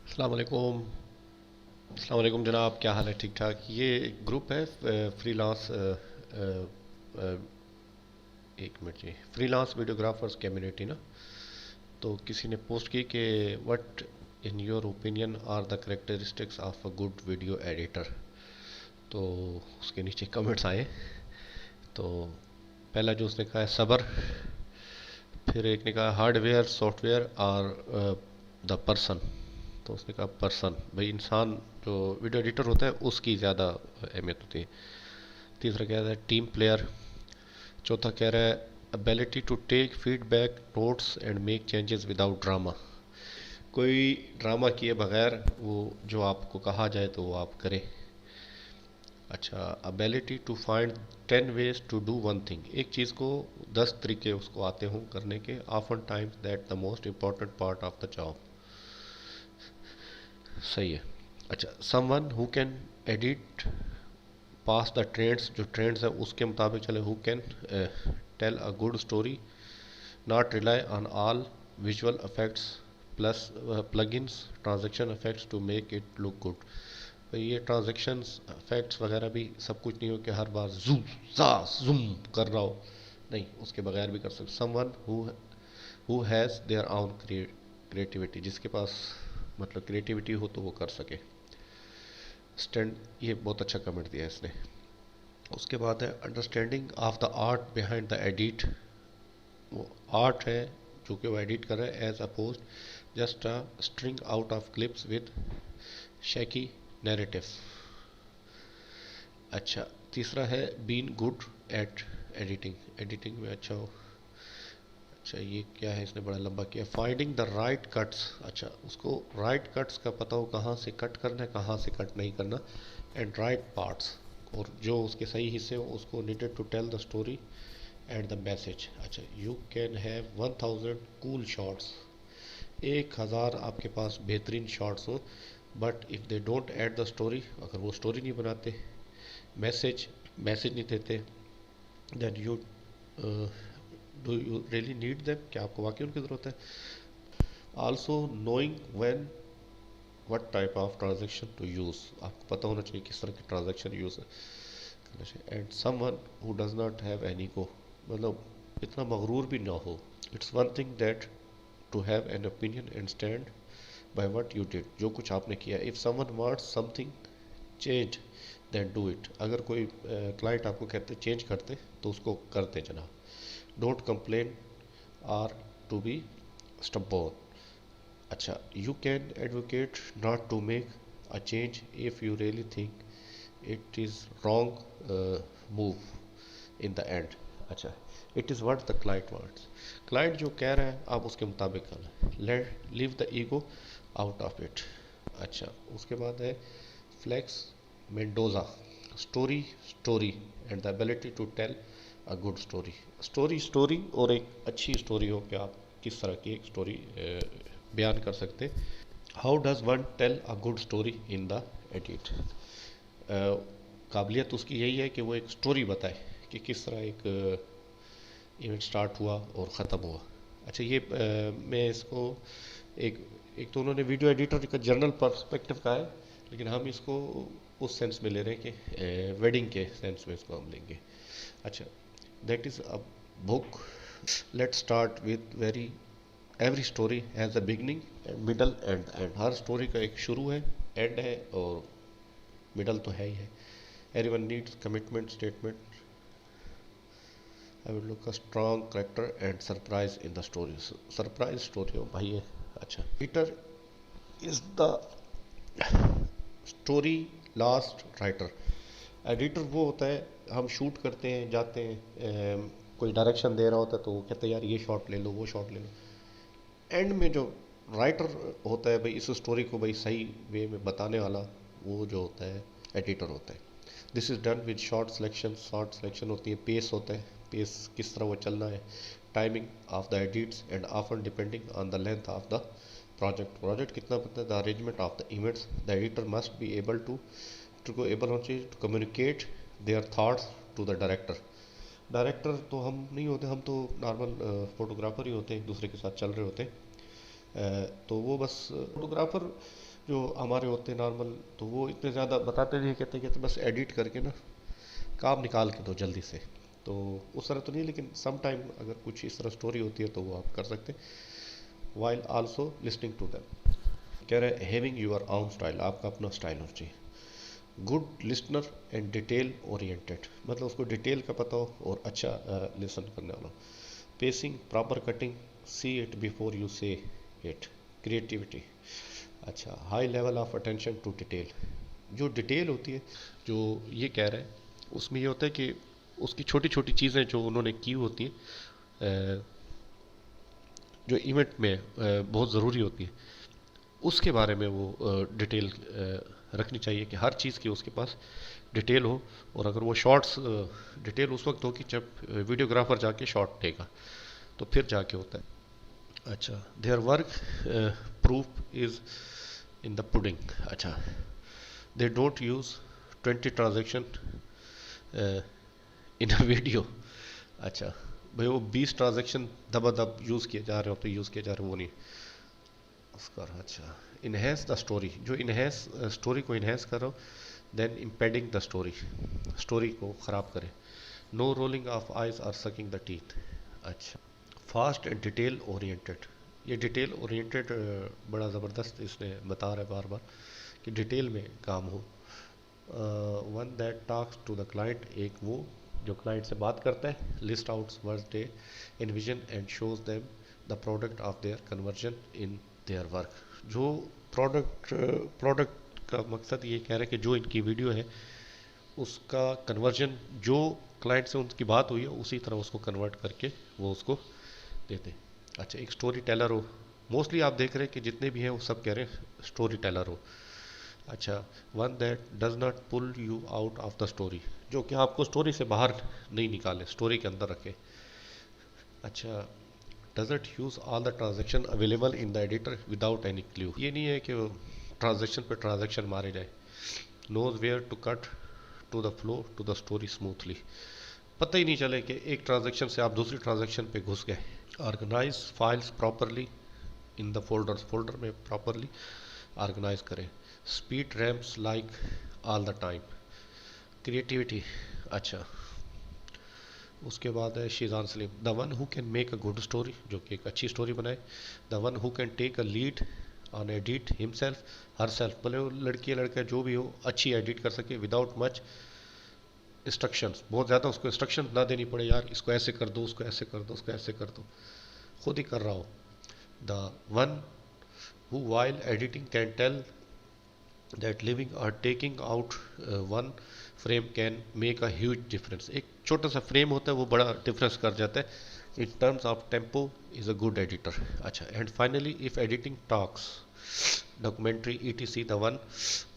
अस्सलाम वालेकुम। अस्सलाम वालेकुम जनाब, क्या हाल है? ठीक ठाक। ये एक ग्रुप है फ्रीलांस, एक मिनट जी, फ्रीलांस वीडियोग्राफर्स कम्युनिटी ना। तो किसी ने पोस्ट की कि what in your opinion are the characteristics of a good video editor. तो उसके नीचे कमेंट्स आए। तो पहला जो उसने कहा है सब्र, फिर एक ने कहा हार्डवेयर सॉफ्टवेयर और द पर्सन। तो उसने कहा पर्सन, भाई इंसान जो वीडियो एडिटर होता है उसकी ज़्यादा अहमियत होती है। तीसरा कह रहा है टीम प्लेयर। चौथा कह रहा है ability to take feedback notes and make changes without drama. कोई ड्रामा किए बगैर वो जो आपको कहा जाए तो वो आप करें। अच्छा, ability to find 10 ways to do one thing. एक चीज़ को 10 तरीके उसको आते हों करने के। Often times that the most important part of the job. सही है। अच्छा, someone who can edit past the trends, जो ट्रेंड्स है उसके मुताबिक चले। Who can tell a good story, not rely on all visual effects plus plugins transaction effects to make it look good. भाई ये ट्रांजैक्शंस इफेक्ट्स वगैरह भी सब कुछ नहीं हो कि हर बार जूम सा जूम कर रहा हो, नहीं, उसके बगैर भी कर सकते। Someone who has their own creativity, जिसके पास मतलब क्रिएटिविटी हो तो वो कर सके। स्टैंड, ये बहुत अच्छा कमेंट दिया है इसने। उसके बाद है understanding of the art behind the edit. वो आर्ट है जो कि वो एडिट कर रहा है, as oppose just a string out of clips with shaky narrative. अच्छा, तीसरा है been good at editing, editing में अच्छा हो। अच्छा, ये क्या है, इसने बड़ा लंबा किया। Finding the right cuts. अच्छा, उसको राइट कट्स का पता हो, कहाँ से कट करना है कहाँ से कट नहीं करना। एंड राइट पार्ट्स, और जो उसके सही हिस्से हो उसको needed to tell the story and the message. अच्छा, you can have 1000 cool shots, 1000 आपके पास बेहतरीन शॉट्स हो, but if they don't add the story, अगर वो स्टोरी नहीं बनाते, मैसेज मैसेज नहीं देते, then you do you really need them, क्या आपको वाकई उनकी ज़रूरत है। Also knowing when what type of transition to use, आपको पता होना चाहिए किस तरह की ट्रांजेक्शन यूज़ करना चाहिए। And someone who does not have any को, मतलब इतना मगरूर भी ना हो। It's one thing that to have an opinion and stand by what you did, जो कुछ आपने किया। If someone wants something change then do it. अगर कोई क्लाइंट आपको कहते चेंज करते तो उसको करते जनाब। Don't complain or to be stubborn. अच्छा, you can advocate not to make a change if you really think it is wrong move in the end. अच्छा, it is what the client wants. Client जो कह रहा है आप उसके मुताबिक करना। Let leave the ego out of it. अच्छा, उसके बाद है flex Mendoza, story story and the ability to tell a good story. Story story और एक अच्छी स्टोरी हो कि आप किस तरह की एक स्टोरी बयान कर सकते। How does one tell a good story in the edit. काबिलियत उसकी यही है कि वो एक स्टोरी बताए कि किस तरह एक इवेंट स्टार्ट हुआ और ख़त्म हुआ। अच्छा, ये मैं इसको एक एक तो उन्होंने वीडियो एडिटर का जर्नल पर्सपेक्टिव का है, लेकिन हम इसको उस सेंस में ले रहे हैं कि वेडिंग के सेंस में इसको हम लेंगे। अच्छा, that is a book. Let start with very every story has a beginning middle and and. Her story का एक शुरू है, एंड है और मिडल तो है ही है। Everyone needs commitment statement. I will look a strong character and surprise in the story. Surprise story हो भाई ये। अच्छा, reader is the story last writer. Editor वो होता है, हम शूट करते हैं जाते हैं, कोई डायरेक्शन दे रहा होता है तो वो कहते हैं यार ये शॉट ले लो वो शॉट ले लो। एंड में जो राइटर होता है भाई इस स्टोरी को भाई सही वे में बताने वाला, वो जो होता है एडिटर होता है। This is done with short selection होती है, पेस होता है, पेस किस तरह वो चलना है, timing of the edits and often depending on the length of the project कितना पड़ता है, the arrangement of the events. The editor must be able to able होना चाहिए to communicate their thoughts to the director. Director तो हम नहीं होते, हम तो नॉर्मल फोटोग्राफर ही होते हैं, एक दूसरे के साथ चल रहे होते हैं। तो वो बस फोटोग्राफर जो हमारे होते हैं नॉर्मल, तो वो इतने ज़्यादा बताते नहीं, कहते बस एडिट करके ना काम निकाल के दो जल्दी से। तो उस तरह तो नहीं, लेकिन सम टाइम अगर कुछ इस तरह स्टोरी होती है तो वो आप कर सकते हैं, while also listening to them. कह रहे हैं हैविंग योर ओन स्टाइल, आपका अपना स्टाइल होना चाहिए। Good listener and detail oriented, मतलब उसको डिटेल का पता हो और अच्छा लिसन करने वाला। Pacing, proper cutting, see it before you say it. Creativity, अच्छा, high level of attention to detail. जो डिटेल होती है, जो ये कह रहे हैं, उसमें ये होता है कि उसकी छोटी छोटी चीज़ें जो उन्होंने की होती हैं, जो इवेंट में बहुत ज़रूरी होती है, उसके बारे में वो डिटेल रखनी चाहिए कि हर चीज़ की उसके पास डिटेल हो। और अगर वो शॉर्ट्स डिटेल उस वक्त हो कि जब वीडियोग्राफर जाके शॉट लेगा, तो फिर जाके होता है। अच्छा, there work proof is in the pudding. अच्छा, they don't use 20 transition in a video. अच्छा भाई, वो 20 ट्रांजेक्शन दबादब यूज़ किए जा रहे हो तो यूज़ किए जा रहे हो, वो नहीं उसका। अच्छा, इन्हेंस द स्टोरी, जो इन्हेंस स्टोरी को इन्हेंस करो, then impending the story, story को ख़राब करे। नो रोलिंग ऑफ आइज और सकिंग द टीथ। अच्छा, फास्ट एंड डिटेल ओरिएंटेड, ये डिटेल ओरिएंटेड बड़ा ज़बरदस्त इसने बता रहा है बार बार कि डिटेल में काम हो। One that talks to the client, एक वो जो क्लाइंट से बात करता है। List outs work day in vision and shows them the product of their conversion in their work. जो प्रोडक्ट का मकसद ये कह रहे हैं कि जो इनकी वीडियो है उसका कन्वर्जन, जो क्लाइंट से उनकी बात हुई है उसी तरह उसको कन्वर्ट करके वो उसको देते हैं। अच्छा, एक स्टोरी टेलर हो, मोस्टली आप देख रहे हैं कि जितने भी हैं वो सब कह रहे हैं स्टोरी टेलर हो। अच्छा, one that does not pull you out of the story, जो कि आपको स्टोरी से बाहर नहीं निकाले, स्टोरी के अंदर रखे। अच्छा, doesn't use all the transaction available in the editor without any clue, ये नहीं है कि ट्रांजेक्शन पे ट्रांजेक्शन मारे जाए। Knows where to cut to the flow to the story smoothly, पता ही नहीं चले कि एक ट्रांजेक्शन से आप दूसरी ट्रांजेक्शन पे घुस गए। Organize files properly in the folders, folder में प्रॉपरली ऑर्गेनाइज करें। Speed rams like all the time. Creativity, अच्छा, उसके बाद है Sheezan Saleem, the one who can make a good story, जो कि एक अच्छी स्टोरी बनाए। The one who can take a lead on edit himself her self, भले वो लड़की या लड़का जो भी हो अच्छी एडिट कर सके विदाउट मच इंस्ट्रक्शंस, बहुत ज़्यादा उसको इंस्ट्रक्शन ना देनी पड़े, यार इसको ऐसे कर दो, उसको ऐसे कर दो, उसको ऐसे कर दो, खुद ही कर रहा हो। The one who while editing can tell that leaving or taking out one frame can make a huge difference, एक छोटा सा फ्रेम होता है वो बड़ा डिफरेंस कर जाता है in terms of tempo, is a good editor. अच्छा, and finally if editing talks documentary E T C, the one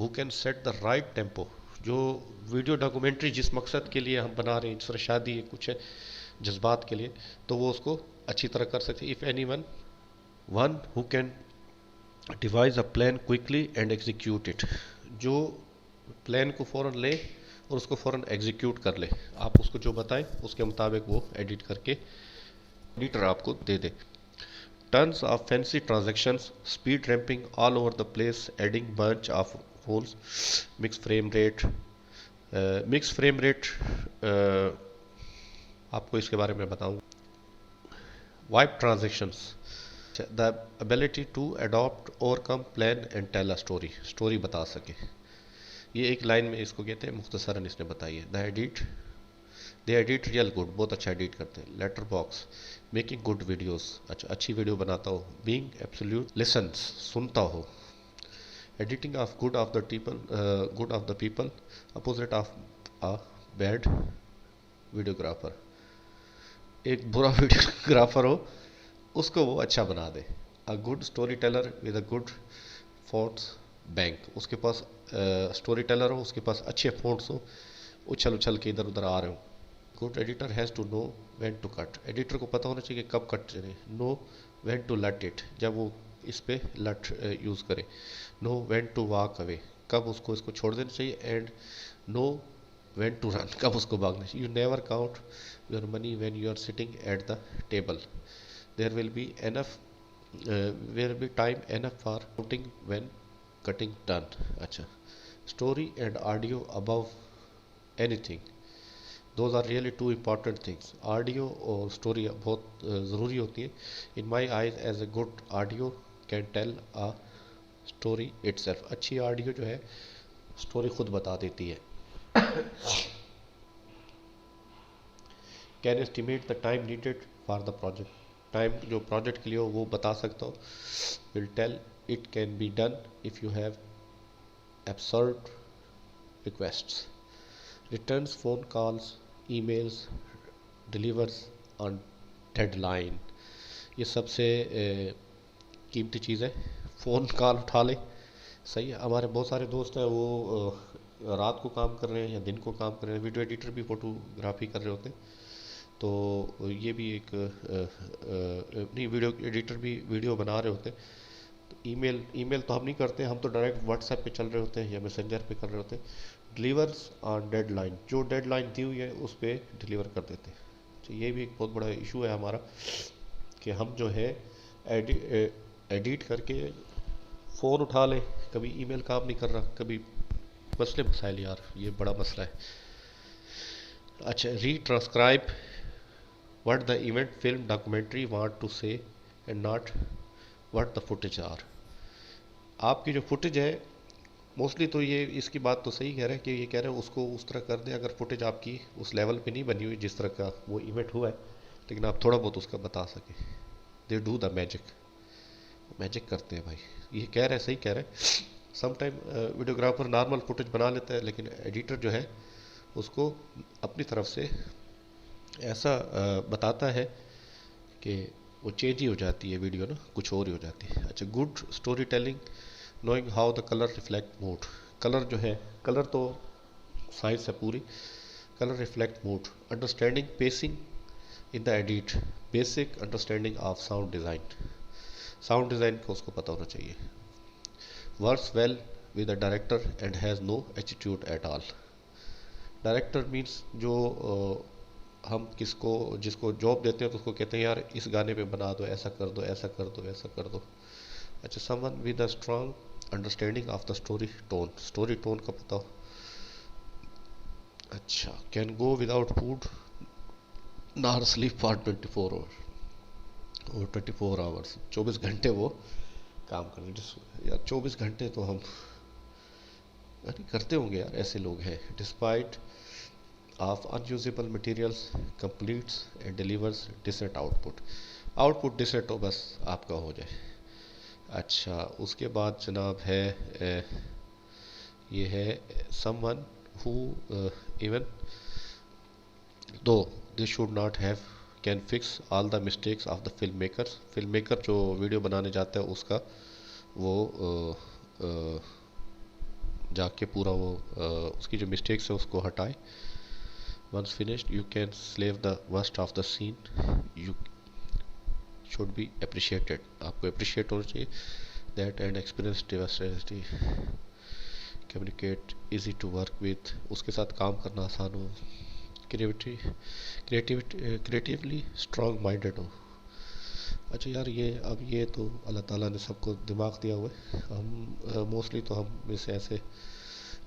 who can set the right tempo, जो वीडियो डॉक्यूमेंट्री जिस मकसद के लिए हम बना रहे हैं, जिस तरह शादी है, कुछ है जज्बात के लिए, तो वो उसको अच्छी तरह कर सकते। If any one one who can devise a plan quickly and execute it, जो प्लान को फ़ौरन ले और उसको फ़ौरन एग्जीक्यूट कर ले, आप उसको जो बताएं उसके मुताबिक वो एडिट करके एडिटर आपको दे दे। Tons of fancy transactions, speed ramping all over the place, adding bunch of holes, mixed frame rate, mixed frame rate, uh, आपको इसके बारे में बताऊँ। Wipe transactions, the ability to adopt, overcome, plan and tell a story, story बता सके। ये एक line में इसको कहते हैं, मुख्तसरन इसने बताई है। The edit, they edit real good, बहुत अच्छा एडिट करते हैं। Letter box, making good videos, अच्छा अच्छी वीडियो बनाता हो। बीइंग एब्सोल्यूट लिसन्स, सुनता हो। Editing of good of the people, good of the people, opposite of a bad videographer, एक बुरा वीडियोग्राफर हो उसको वो अच्छा बना दे। A good story teller with a good forts bank, उसके पास स्टोरी टेलर हो, उसके पास अच्छे फोर्ट्स हो, उछल उछल के इधर उधर आ रहे हो। Good editor has to know when to cut, editor को पता होना चाहिए कब कट करें। Know when to let it, जब वो इस पे लट यूज़ करे। Know when to walk away, कब उसको इसको छोड़ देना चाहिए। And know when to run, कब उसको भागना चाहिए। You never count your money when you are sitting at the table, there will be enough, will B time enough for counting when cutting done. अच्छा, story and audio above anything, those are really two important things. Audio और story बहुत ज़रूरी होती है। In my eyes as a good audio can tell a story itself, अच्छी audio जो है story खुद बता देती है। Can estimate the time needed for the project, time जो प्रोजेक्ट के लिए हो वो बता सकता हो। Will tell it can be done if you have absurd requests, returns phone calls, emails, delivers on deadline। ये सबसे कीमती चीज़ है, फ़ोन कॉल उठा ले। सही है, हमारे बहुत सारे दोस्त हैं वो रात को काम कर रहे हैं या दिन को काम कर रहे हैं, वीडियो एडिटर भी फोटोग्राफी कर रहे होते हैं, तो ये भी एक नहीं, वीडियो एडिटर भी वीडियो बना रहे होते हैं। तो ईमेल ईमेल तो हम नहीं करते, हम तो डायरेक्ट व्हाट्सएप पे चल रहे होते हैं या मैसेंजर पे कर रहे होते हैं। डिलीवर्स ऑन डेडलाइन, जो डेडलाइन दी हुई है उस पर डिलीवर कर देते हैं। तो ये भी एक बहुत बड़ा इशू है हमारा कि हम जो है एडिट करके फ़ोन उठा लें, कभी ईमेल काम नहीं कर रहा, कभी मसले मसाइल, यार ये बड़ा मसला है। अच्छा, retranscribe what the event film documentary want to say and not what the footage are. आपकी जो फुटेज है मोस्टली, तो ये इसकी बात तो सही कह रहे हैं कि ये कह रहे हैं उसको उस तरह कर दें, अगर फुटेज आपकी उस लेवल पे नहीं बनी हुई जिस तरह का वो इवेंट हुआ है, लेकिन आप थोड़ा बहुत उसका बता सकें। They do the magic, magic करते हैं भाई, ये कह रहे हैं, सही कह रहे हैं। Some time videographer normal footage बना लेता है, लेकिन एडिटर जो है उसको अपनी तरफ से ऐसा बताता है कि वो चेंज ही हो जाती है वीडियो ना, कुछ और ही हो जाती है। अच्छा, good story telling knowing how the colour reflect mood, colour जो है, कलर तो साइंस है पूरी, colour reflect mood, understanding pacing in the edit, basic understanding of sound design, sound design को उसको पता होना चाहिए। Works well with the director and has no attitude at all, director means जो हम किसको जिसको जॉब देते हैं तो उसको कहते हैं यार इस गाने पे बना दो, ऐसा कर दो, ऐसा कर दो, ऐसा कर दो। अच्छा, someone with a strong understanding of the story tone, story tone का पता हो। अच्छा, can go without food nor sleep for 24 hours, 24 घंटे वो काम करते। यार 24 घंटे तो हम नहीं करते होंगे यार, ऐसे लोग हैं। Despite of unusable materials completes and delivers decent output, output decent हो बस आपका हो जाए। अच्छा, उसके बाद जनाब है ये है someone who even though this should not have can fix all the mistakes of the film makers, film maker जो वीडियो बनाने जाता है उसका वो जाके पूरा वो उसकी जो मिस्टेक्स है उसको हटाए। Once finished you can slave the worst of the scene, you should be appreciated, आपको अप्रिशिएट होना चाहिए। That and experience diversity communicate easy to work with, उसके साथ काम करना आसान हो। क्रिएटिवली स्ट्रॉन्ग माइंडेड हो। अच्छा यार, ये अब ये तो अल्लाह ताला ने सबको दिमाग दिया हुआ है, हम मोस्टली तो हम में से ऐसे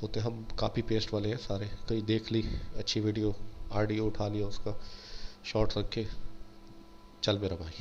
होते, हम कापी पेस्ट वाले हैं सारे, कहीं देख ली अच्छी वीडियो ऑडियो उठा लिया, उसका शॉर्ट रख के चल मेरा भाई।